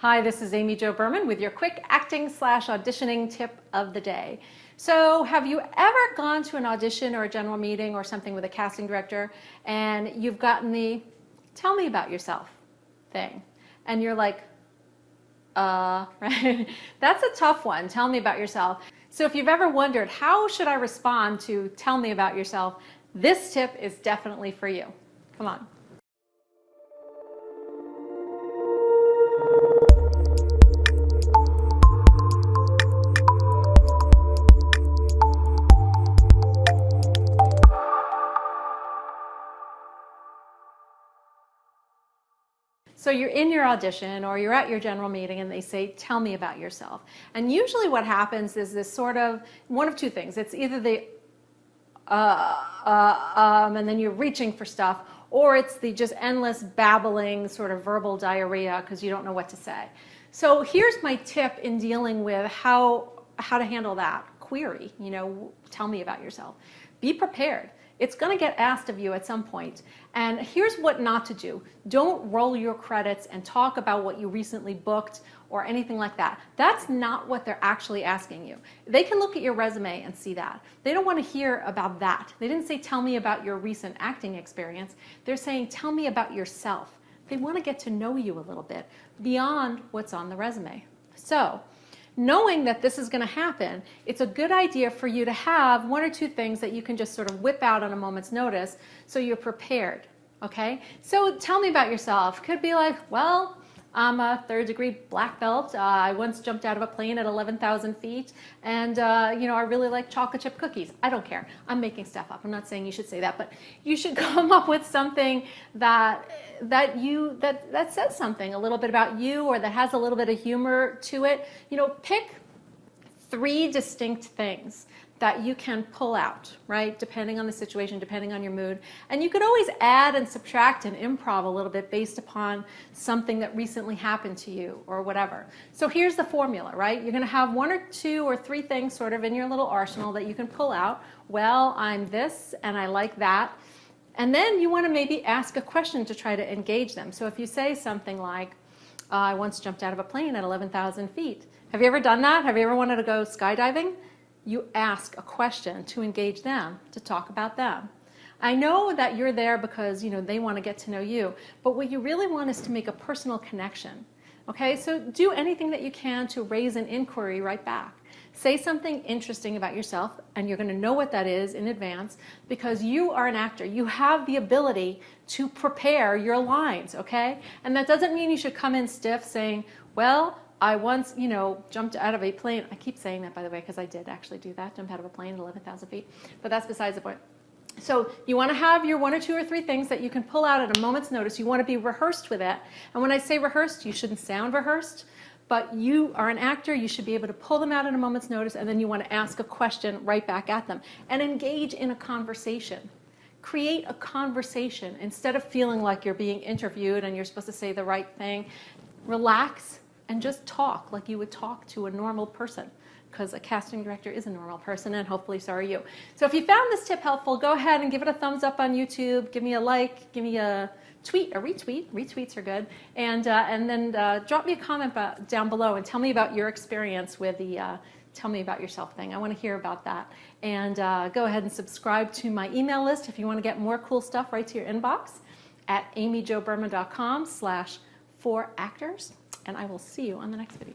Hi, this is Amy Jo Berman with your quick acting/auditioning tip of the day. So have you ever gone to an audition or a general meeting or something with a casting director and you've gotten the "tell me about yourself" thing and you're like, right? That's a tough one, tell me about yourself. So if you've ever wondered, how should I respond to "tell me about yourself," this tip is definitely for you. Come on. So you're in your audition or you're at your general meeting and they say, "tell me about yourself." And usually what happens is this sort of one of two things. It's either the and then you're reaching for stuff, or it's the just endless babbling sort of verbal diarrhea because you don't know what to say. So here's my tip in dealing with how to handle that query, tell me about yourself. Be prepared. It's going to get asked of you at some point. And here's what not to do. Don't roll your credits and talk about what you recently booked or anything like that. That's not what they're actually asking you. They can look at your resume and see that. They don't want to hear about that. They didn't say, "tell me about your recent acting experience." They're saying, "tell me about yourself." They want to get to know you a little bit beyond what's on the resume. So, knowing that this is going to happen, it's a good idea for you to have one or two things that you can just sort of whip out on a moment's notice so you're prepared, okay? So tell me about yourself. Could be like, well, I'm a third-degree black belt. I once jumped out of a plane at 11,000 feet, and I really like chocolate chip cookies. I don't care. I'm making stuff up. I'm not saying you should say that, but you should come up with something that says something a little bit about you, or that has a little bit of humor to it. Pick 3 distinct things that you can pull out, right? Depending on the situation, depending on your mood. And you could always add and subtract and improv a little bit based upon something that recently happened to you or whatever. So here's the formula, right? You're going to have 1 or 2 or 3 things sort of in your little arsenal that you can pull out. Well, I'm this and I like that. And then you want to maybe ask a question to try to engage them. So if you say something like, "I once jumped out of a plane at 11,000 feet. Have you ever done that? Have you ever wanted to go skydiving? You ask a question to engage them, to talk about them. I know that you're there because they want to get to know you, but what you really want is to make a personal connection. Okay, so do anything that you can to raise an inquiry right back. Say something interesting about yourself, and you're going to know what that is in advance because you are an actor. You have the ability to prepare your lines, okay? And that doesn't mean you should come in stiff saying, "Well, I once, jumped out of a plane." I keep saying that, by the way, because I did actually do that, jump out of a plane at 11,000 feet. But that's besides the point. So you want to have your 1 or 2 or 3 things that you can pull out at a moment's notice. You want to be rehearsed with it. And when I say rehearsed, you shouldn't sound rehearsed. But you are an actor. You should be able to pull them out at a moment's notice. And then you want to ask a question right back at them. And engage in a conversation. Create a conversation. Instead of feeling like you're being interviewed and you're supposed to say the right thing, relax and just talk like you would talk to a normal person, because a casting director is a normal person, and hopefully so are you. So if you found this tip helpful, go ahead and give it a thumbs up on YouTube, give me a like, give me a tweet, a retweet. Retweets are good. And then drop me a comment down below and tell me about your experience with the tell me about yourself thing. I want to hear about that. And go ahead and subscribe to my email list if you want to get more cool stuff right to your inbox at amyjoberman.com/4actors. And I will see you on the next video.